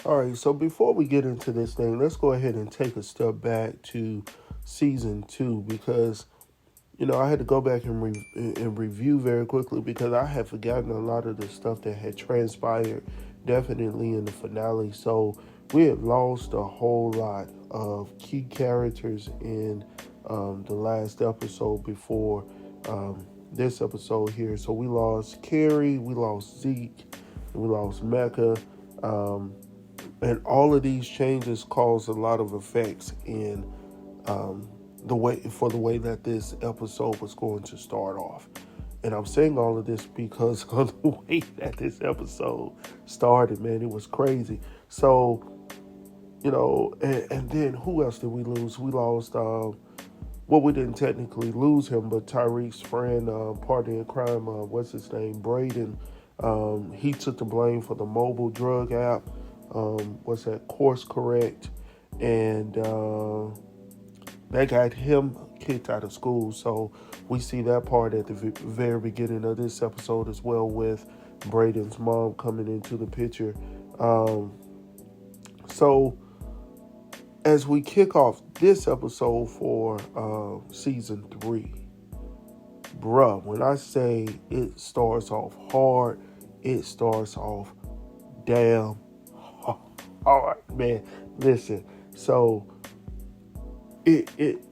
All right, so before we get into this thing, let's go ahead and take a step back to season two because I had to go back and review very quickly because I had forgotten a lot of the stuff that had transpired definitely in the finale. So we had lost a whole lot of key characters in the last episode before this episode here. So we lost Carrie, we lost Zeke, we lost Mecca. Um, and all of these changes caused a lot of effects in um, the way that this episode was going to start off. And I'm saying all of this because of the way that this episode started, man. It was crazy. So, and then who else did we lose? We lost, well, we didn't technically lose him, but Tyreek's friend, partner in crime, what's his name? Braden. He took the blame for the mobile drug app. What's that? Course Correct. And that got him kicked out of school. So we see that part at the very beginning of this episode as well, with Braden's mom coming into the picture. So as we kick off this episode for season 3, bruh, when I say it starts off hard, it starts off damn hard, man. Listen, so it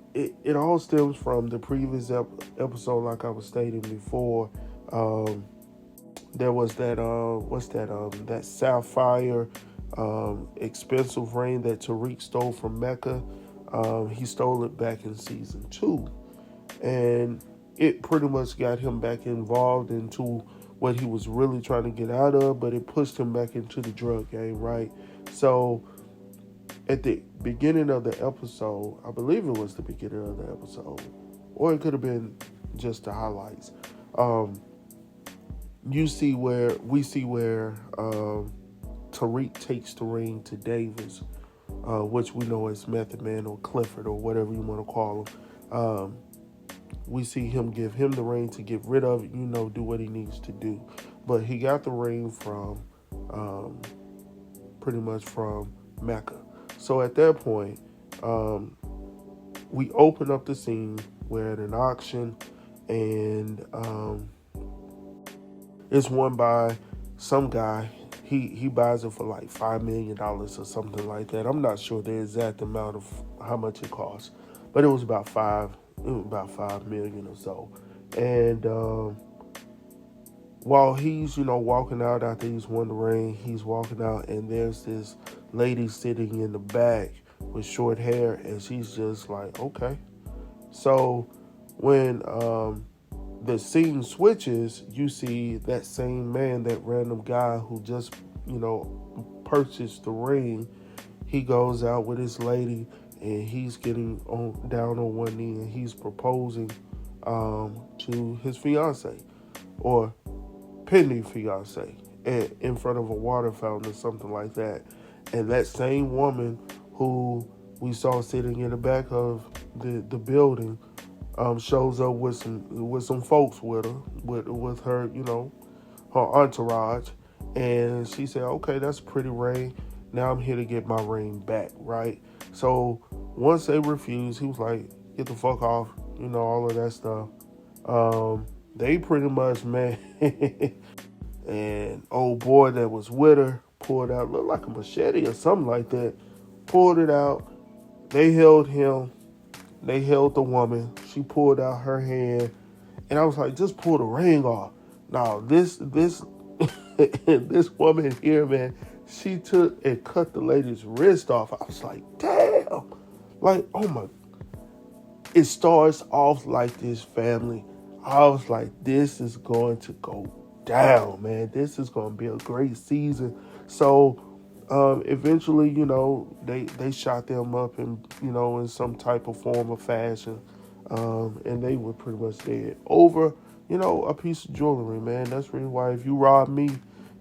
all stems from the previous episode, like I was stating before. There was that that sapphire expensive ring that Tariq stole from Mecca. He stole it back in season 2, and it pretty much got him back involved into what he was really trying to get out of, but it pushed him back into the drug game, right? So at the beginning of the episode, I believe it was the beginning of the episode, or it could have been just the highlights. We see where Tariq takes the ring to Davis, which we know as Method Man or Clifford or whatever you want to call him. We see him give him the ring to get rid of it, do what he needs to do. But he got the ring from pretty much from Mecca. So at that point, we open up the scene. We're at an auction, and it's won by some guy. He buys it for like $5 million or something like that. I'm not sure the exact amount of how much it costs, but it was about $5 million or so. And while he's walking out after he's won the ring, he's walking out, and there's this lady sitting in the back with short hair, and she's just like, okay. So when the scene switches, you see that same man, that random guy who just purchased the ring. He goes out with his lady, and he's getting down on one knee, and he's proposing to his fiance, or pending fiance, in front of a water fountain or something like that. And that same woman who we saw sitting in the back of the building shows up with some folks with her, with her, her entourage, and she said, "Okay, that's a pretty ring. Now I'm here to get my ring back, right?" So once they refused, he was like, "Get the fuck off," all of that stuff. They pretty much, man, and old boy that was with her pulled out, looked like a machete or something like that, pulled it out. They held him. They held the woman. She pulled out her hand, and I was like, just pull the ring off. Now this this woman here, man, she took and cut the lady's wrist off. I was like, damn, like, oh my. It starts off like this, family. I was like, this is going to go down, man. This is going to be a great season. So eventually, they shot them up in some type of form or fashion, and they were pretty much dead over a piece of jewelry, man. That's really why if you rob me,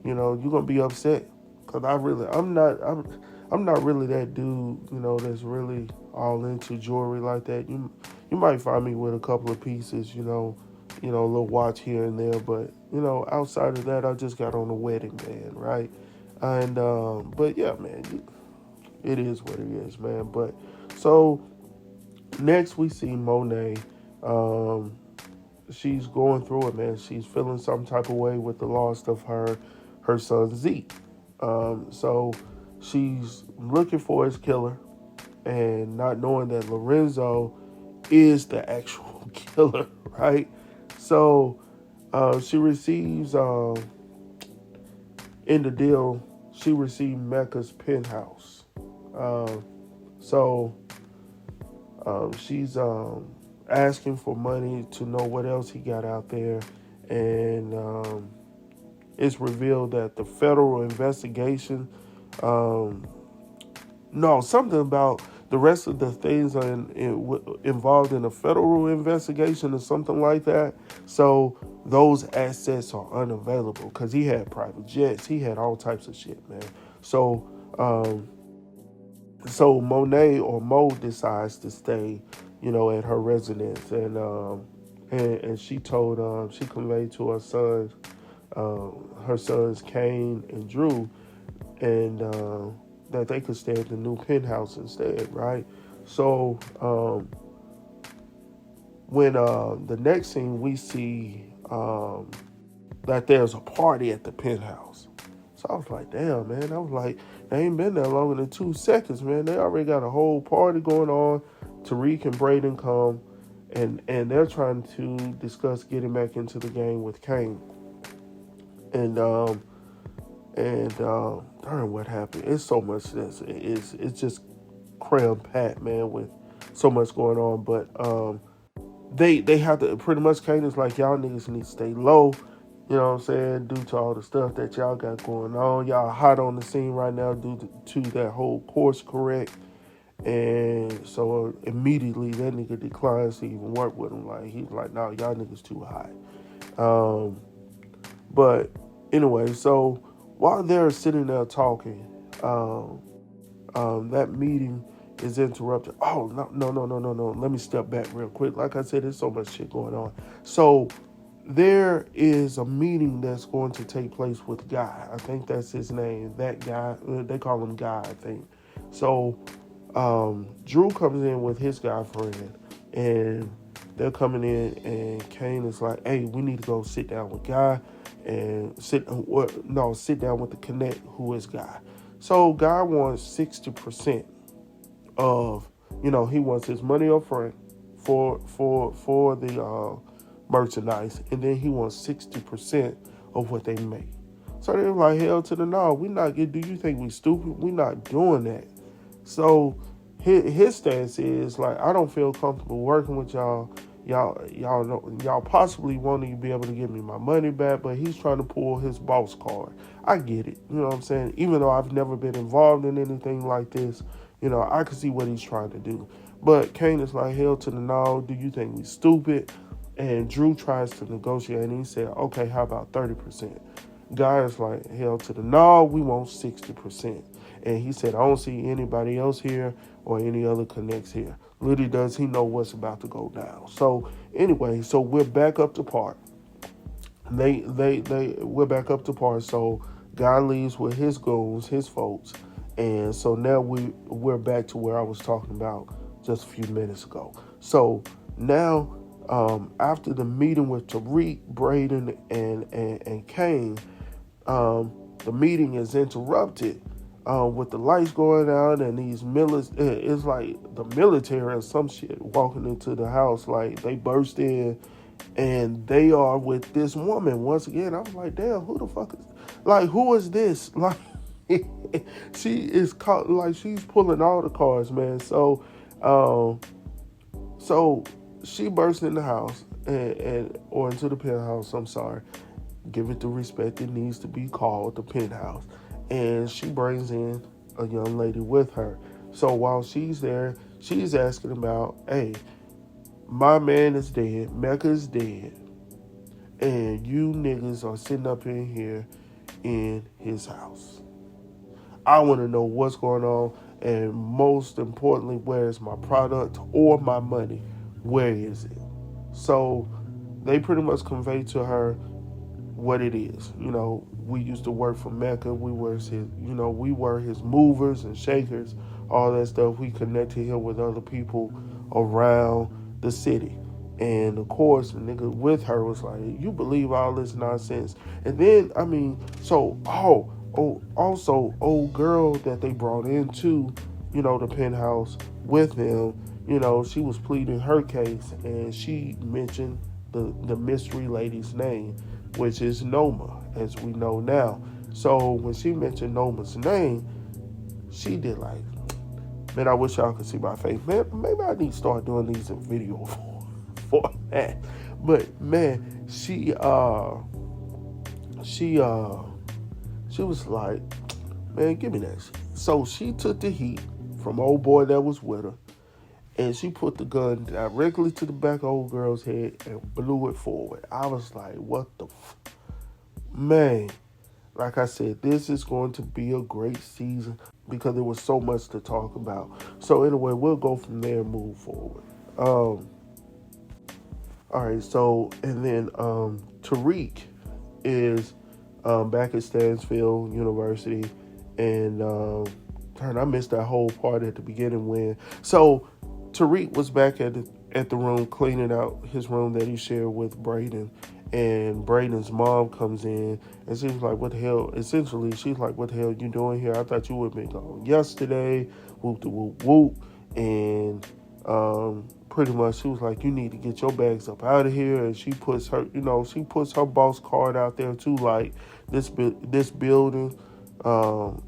you're gonna be upset, because I'm not really that dude, that's really all into jewelry like that. You might find me with a couple of pieces, a little watch here and there, but outside of that, I just got on a wedding band, right? And but yeah, man, it is what it is, man. But so next we see Monet. Um, she's going through it, man. She's feeling some type of way with the loss of her son Zeke. So she's looking for his killer and not knowing that Lorenzo is the actual killer, right? So she receives in the deal. She received Mecca's penthouse. Um, so she's asking for money to know what else he got out there, and it's revealed that the federal investigation, um, no, something about the rest of the things are involved in a federal investigation or something like that. So those assets are unavailable because he had private jets, he had all types of shit, man. So um, so Monet or Mo decides to stay, at her residence, and she told she conveyed to her sons Kane and Drew, and that they could stay at the new penthouse instead, right? So when the next scene we see that there's a party at the penthouse. So I was like, damn, man. I was like, they ain't been there longer than 2 seconds, man. They already got a whole party going on. Tariq and Braden come, and they're trying to discuss getting back into the game with Kane. And darn, what happened? It's so much that's it's just cram packed, man, with so much going on. But they have to pretty much. Kane is like, y'all niggas need to stay low. You know what I'm saying? Due to all the stuff that y'all got going on. Y'all hot on the scene right now due to that whole course correct. And so immediately that nigga declines to even work with him. Like, he's like, no, y'all niggas too hot. But anyway, so while they're sitting there talking, that meeting is interrupted. Oh, no. Let me step back real quick. Like I said, there's so much shit going on. So there is a meeting that's going to take place with Guy. I think that's his name. That guy, they call him Guy, I think. So Drew comes in with his guy friend, and they're coming in, and Kane is like, hey, we need to go sit down with Guy and sit down with the Connect, who is Guy. So Guy wants 60% of, he wants his money up front for the merchandise, and then he wants 60% of what they make. So they're like, hell to the no, we not get. Do you think we stupid? We not doing that. So his stance is like, I don't feel comfortable working with y'all. Y'all possibly want to be able to give me my money back, but he's trying to pull his boss card. I get it. You know what I'm saying? Even though I've never been involved in anything like this, I can see what he's trying to do. But Kane is like, hell to the no, do you think we stupid? And Drew tries to negotiate, and he said, okay, how about 30%? Guy is like, hell to the no, we want 60%. And he said, I don't see anybody else here or any other connects here. Little does he know what's about to go down. So anyway, so we're back up to par. We're back up to par. So Guy leaves with his goons, his folks. And so now we're back to where I was talking about just a few minutes ago. So now, after the meeting with Tariq, Braden, and Kane, the meeting is interrupted with the lights going out and these it's like the military or some shit walking into the house. Like, they burst in and they are with this woman once again. I was like, damn, who the fuck is, like, who is this? Like, she is caught, like, she's pulling all the cards, man. So she burst in the house or into the penthouse. I'm sorry, give it the respect it needs to be called, the penthouse. And she brings in a young lady with her. So while she's there, she's asking about, hey, my man is dead, Mecca is dead, and you niggas are sitting up in here in his house. I want to know what's going on, and most importantly, where is my product or my money? Where is it? So they pretty much convey to her, what it is. We used to work for Mecca. We were his movers and shakers, all that stuff. We connected him with other people around the city. And of course, the nigga with her was like, "You believe all this nonsense?" And then, also, old girl that they brought into, the penthouse with them, she was pleading her case, and she mentioned the mystery lady's name, which is Noma, as we know now. So when she mentioned Noma's name, she did like, man, I wish y'all could see my face. Man, maybe I need to start doing these in video format. But man, she was like, man, give me that shit. So she took the heat from old boy that was with her, and she put the gun directly to the back of old girl's head and blew it forward. I was like, what the man? Like I said, this is going to be a great season because there was so much to talk about. So anyway, we'll go from there and move forward. All right, so and then Tariq is back at Stansfield University, and I missed that whole part at the beginning when. So Tariq was back at the room cleaning out his room that he shared with Brayden, and Brayden's mom comes in and she's like, "What the hell?" Essentially, she's like, "What the hell you doing here? I thought you would have been gone yesterday." Whoop de whoop whoop, and pretty much she was like, "You need to get your bags up out of here." And she puts her boss card out there too, like this building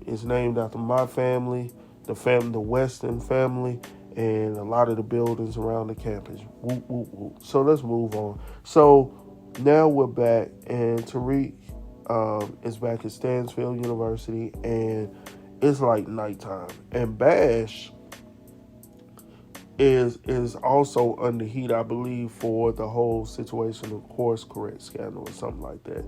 is named after my family, the Weston family, and a lot of the buildings around the campus. Whoop, whoop, whoop. So let's move on. So now we're back, and Tariq is back at Stansfield University, and it's like nighttime. And Bash is also under heat, I believe, for the whole situation of course correct scandal or something like that.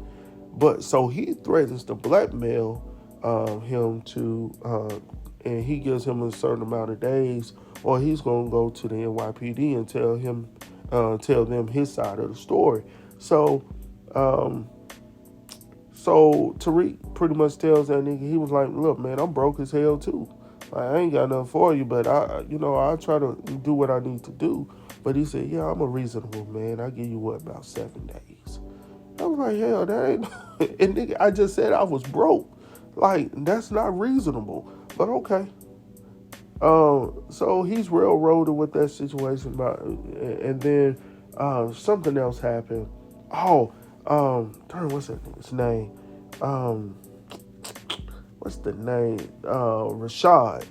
But so he threatens to blackmail him to, and he gives him a certain amount of days, or he's gonna go to the NYPD and tell them his side of the story. So Tariq pretty much tells that nigga, he was like, "Look, man, I'm broke as hell too. Like, I ain't got nothing for you, but I try to do what I need to do." But he said, "Yeah, I'm a reasonable man. I give you about 7 days." I was like, hell, that ain't. And nigga, I just said I was broke. Like, that's not reasonable. But okay. So he's railroaded with that situation, and then something else happened. Oh, what's that nigga's name? What's the name? Rashad.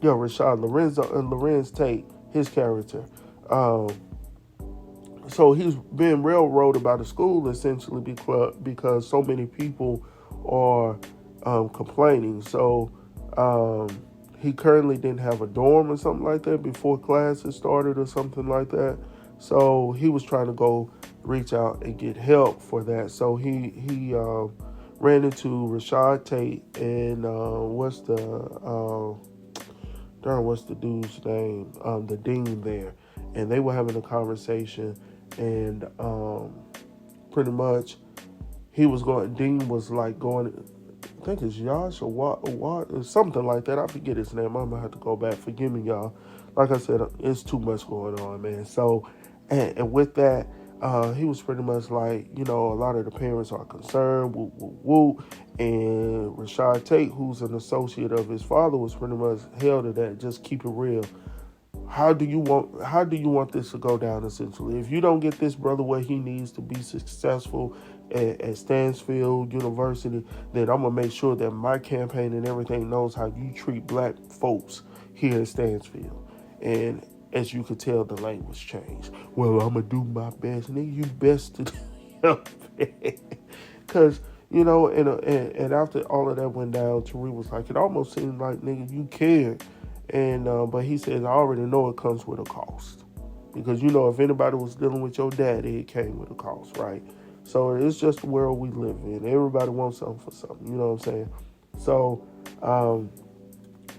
Rashad Lorenz Tate, his character. So he's been railroaded by the school essentially because so many people are complaining. So he currently didn't have a dorm or something like that before classes started or something like that. So he was trying to go reach out and get help for that. So he ran into Rashad Tate and what's the dude's name? The dean there, and they were having a conversation, and pretty much Dean was like going. I think it's Yash or what or something like that. I forget his name. I'm gonna have to go back. Forgive me, y'all. Like I said, it's too much going on, man. So, and with that, he was pretty much like, a lot of the parents are concerned, whoop, whoop, whoop. And Rashad Tate, who's an associate of his father, was pretty much held to that. Just keep it real. How do you want this to go down, essentially? If you don't get this brother where he needs to be successful at Stansfield University, then I'm going to make sure that my campaign and everything knows how you treat black folks here at Stansfield. And as you could tell, the language changed. Well, I'm going to do my best. Nigga, you best to do because, and after all of that went down, Tariq was like, it almost seemed like, nigga, you cared. And but he says, I already know it comes with a cost. Because, if anybody was dealing with your daddy, it came with a cost, right? So it's just the world we live in. Everybody wants something for something, you know what I'm saying? So,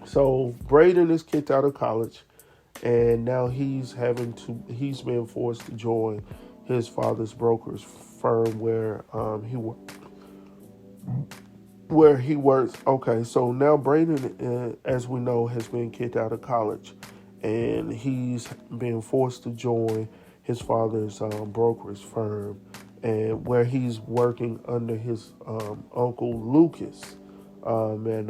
so Brayden is kicked out of college, and now he's been forced to join his father's broker's firm where he works. Okay, so now Braden, as we know, has been kicked out of college, and he's been forced to join his father's brokerage firm, and where he's working under his uncle Lucas. And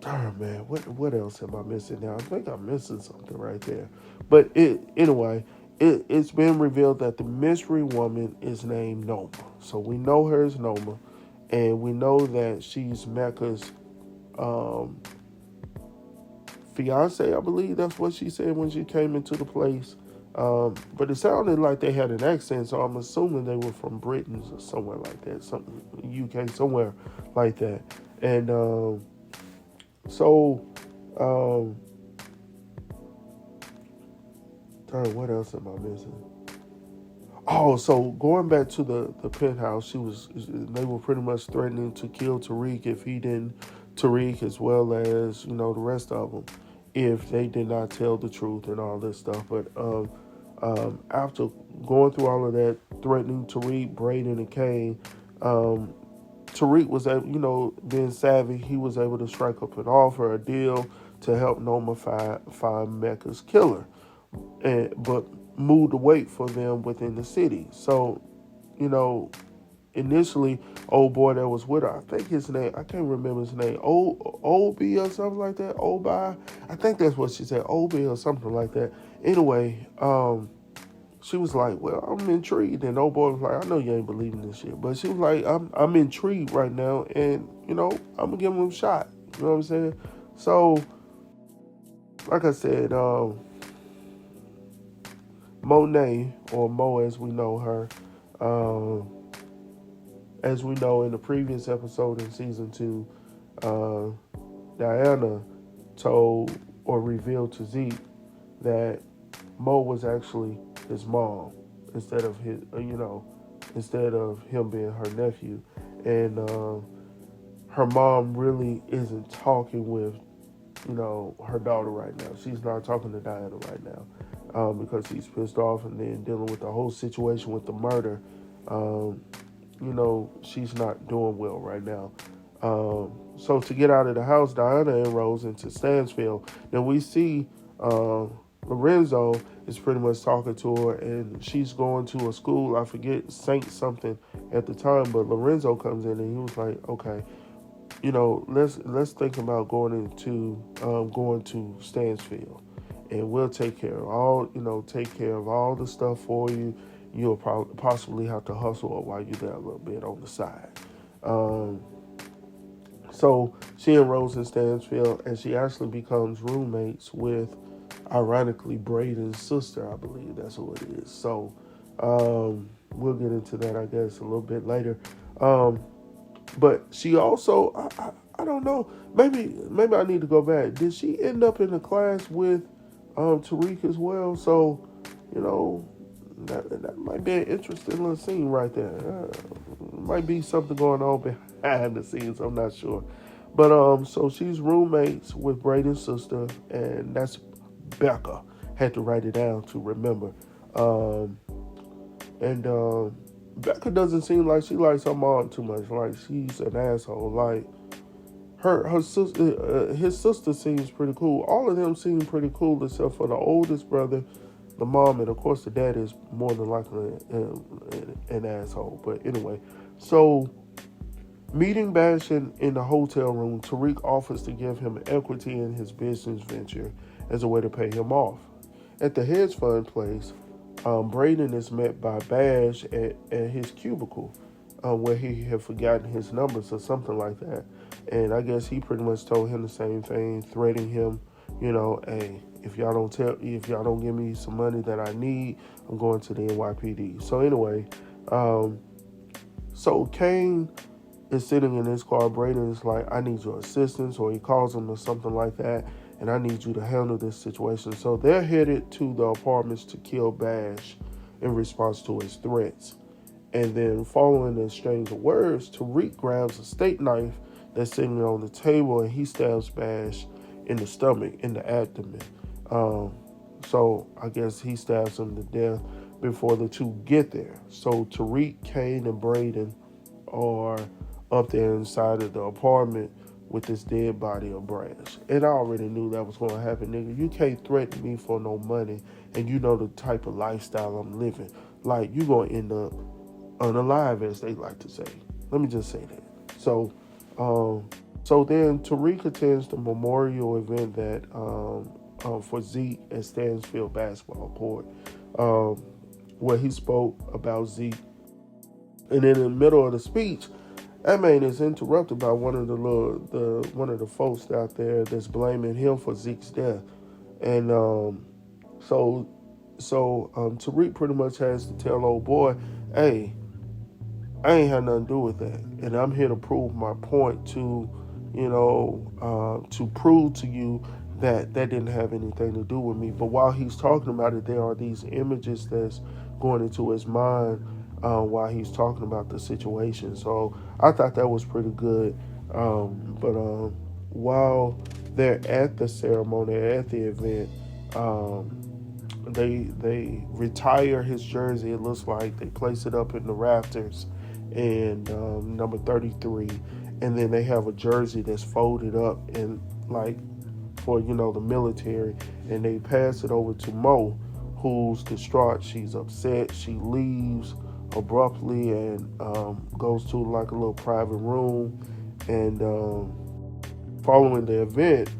darn man, what else am I missing now? I think I'm missing something right there. But it's been revealed that the mystery woman is named Noma. So we know her as Noma, and we know that she's Mecca's um, fiance. I believe that's what she said when she came into the place. But it sounded like they had an accent, so I'm assuming they were from Britain or somewhere like that, something UK, somewhere like that. And so, um, darn, what else am I missing? Oh, so going back to the penthouse, they were pretty much threatening to kill Tariq if he didn't, Tariq as well as, the rest of them, if they did not tell the truth and all this stuff. But after going through all of that, threatening Tariq, Braden, and Kane, Tariq was able, being savvy, he was able to strike up an offer, a deal to help Noma find Mecca's killer, but moved to wait for them within the city. So, initially, old boy that was with her, I think his name, I can't remember his name, Obi or something like that, Obi, I think that's what she said, Obi or something like that. Anyway, she was like, well, I'm intrigued. And old boy was like, I know you ain't believing this shit. But she was like, I'm intrigued right now. And, I'm going to give him a shot. You know what I'm saying? So, like I said, Monet, or Mo as we know her, as we know in the previous episode in season 2, Diana told or revealed to Zeke that Mo was actually his mom instead of instead of him being her nephew. And her mom really isn't talking with, her daughter right now. She's not talking to Diana right now because he's pissed off, and then dealing with the whole situation with the murder. She's not doing well right now. So to get out of the house, Diana and Rose into Stansfield. Then we see Lorenzo is pretty much talking to her, and she's going to a school, I forget, Saint something at the time, but Lorenzo comes in and he was like, okay, let's think about going to Stansfield, and we'll take care of all the stuff for you. You'll possibly have to hustle while you're there a little bit on the side. So she enrolls in Stansfield, and she actually becomes roommates with, ironically, Braden's sister. I believe that's who it is. So we'll get into that, I guess, a little bit later. But she also, I don't know, maybe I need to go back. Did she end up in a class with Tariq as well? So, that might be an interesting little scene right there. Might be something going on behind the scenes. I'm not sure. But so she's roommates with Braden's sister, and that's Becca. Had to write it down to remember. And Becca doesn't seem like she likes her mom too much. Like, she's an asshole. Like, her sister, his sister seems pretty cool. All of them seem pretty cool except for the oldest brother, the mom, and of course the dad is more than likely an asshole. But anyway, so meeting Bash in the hotel room, Tariq offers to give him equity in his business venture as a way to pay him off. At the hedge fund place, Braden is met by Bash at his cubicle, where he had forgotten his numbers or something like that. And I guess he pretty much told him the same thing, threatening him, hey, if y'all don't give me some money that I need, I'm going to the NYPD. So anyway, so Kane is sitting in his car. Braden is like, I need your assistance, or he calls him or something like that, and I need you to handle this situation. So they're headed to the apartments to kill Bash in response to his threats. And then following the exchange of words, Tariq grabs a steak knife that's sitting on the table, and he stabs Bash in the stomach, in the abdomen. So I guess he stabs him to death. before the two get there. So Tariq, Kane, and Braden are up there inside of the apartment with this dead body of Brash. And I already knew that was going to happen, nigga. You can't threaten me for no money, and you know the type of lifestyle I'm living. Like, you going to end up unalive, as they like to say. Let me just say that. So then Tariq attends the memorial event that for Zeke at Stansfield Basketball Court, where he spoke about Zeke. And in the middle of the speech, that man is interrupted by one of the folks out there that's blaming him for Zeke's death. And so Tariq pretty much has to tell old boy, hey, I ain't had nothing to do with that. And I'm here to prove my point to prove to you that didn't have anything to do with me. But while he's talking about it, there are these images that's going into his mind while he's talking about the situation. So I thought that was pretty good. But while they're at the ceremony, at the event, they retire his jersey. It looks like they place it up in the rafters, and number 33, and then they have a jersey that's folded up and like for the military, and they pass it over to Mo, who's distraught. She's upset. She leaves abruptly and goes to like a little private room. And following the event,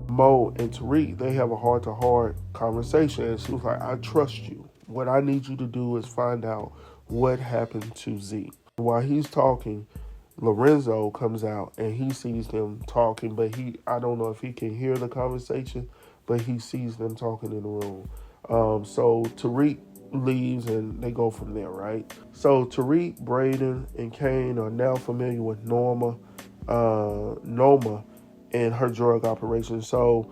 Mo and Tariq, they have a heart-to-heart conversation, and she was like, I trust you. What I need you to do is find out what happened to Zeke. While he's talking, Lorenzo comes out and he sees them talking, but I don't know if he can hear the conversation, but he sees them talking in the room. So Tariq leaves and they go from there, right? So Tariq, Braden, and Kane are now familiar with Noma and her drug operation. So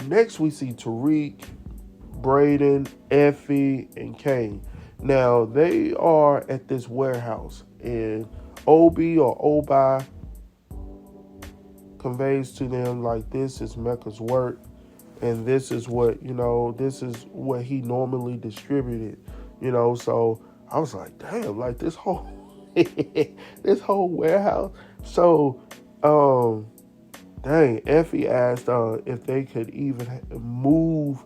next we see Tariq, Braden, Effie, and Kane. Now they are at this warehouse, and Obi conveys to them like, this is Mecca's work, and this is what he normally distributed. So I was like, damn, like this whole this whole warehouse. So dang, Effie asked if they could even move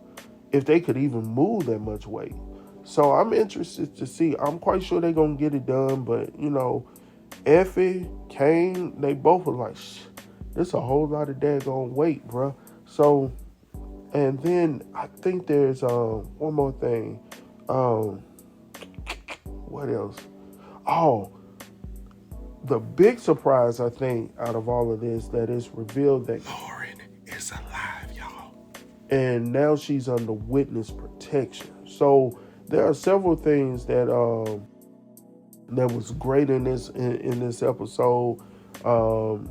that much weight. So I'm interested to see. I'm quite sure they're gonna get it done, but Effie, Kane, they both were like, this a whole lot of daggone weight, bruh. So, and then I think there's one more thing. What else? Oh, the big surprise, I think, out of all of this, that it's revealed that Lauren is alive, y'all. And now she's under witness protection. So there are several things that was great in this episode. I'm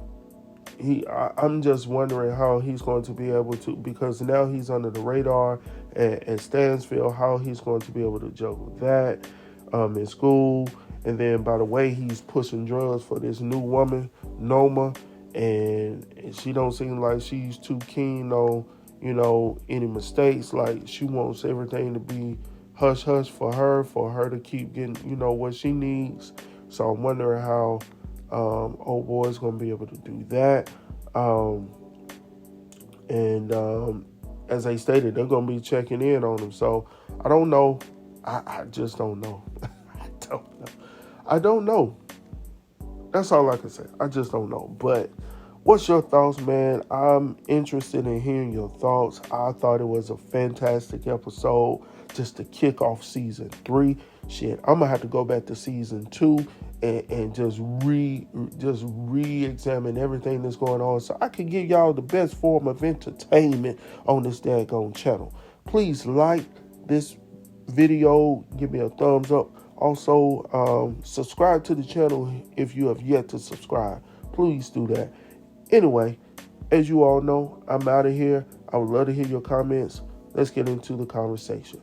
just wondering how he's going to be able to, because now he's under the radar at Stansfield, how he's going to be able to juggle that in school. And then, by the way, he's pushing drugs for this new woman, Noma, and she don't seem like she's too keen on, any mistakes. Like, she wants everything to be hush-hush for her to keep getting, what she needs. So I'm wondering how old boy's going to be able to do that. As I stated, they're going to be checking in on him. So I don't know. I just don't know. I don't know. That's all I can say. I just don't know. But what's your thoughts, man? I'm interested in hearing your thoughts. I thought it was a fantastic episode just to kick off season 3. Shit, I'm gonna have to go back to season 2 and just re-examine everything that's going on, so I can give y'all the best form of entertainment on this daggone channel. Please like this video, give me a thumbs up. Also, subscribe to the channel if you have yet to subscribe. Please do that. Anyway, as you all know, I'm out of here. I would love to hear your comments. Let's get into the conversation.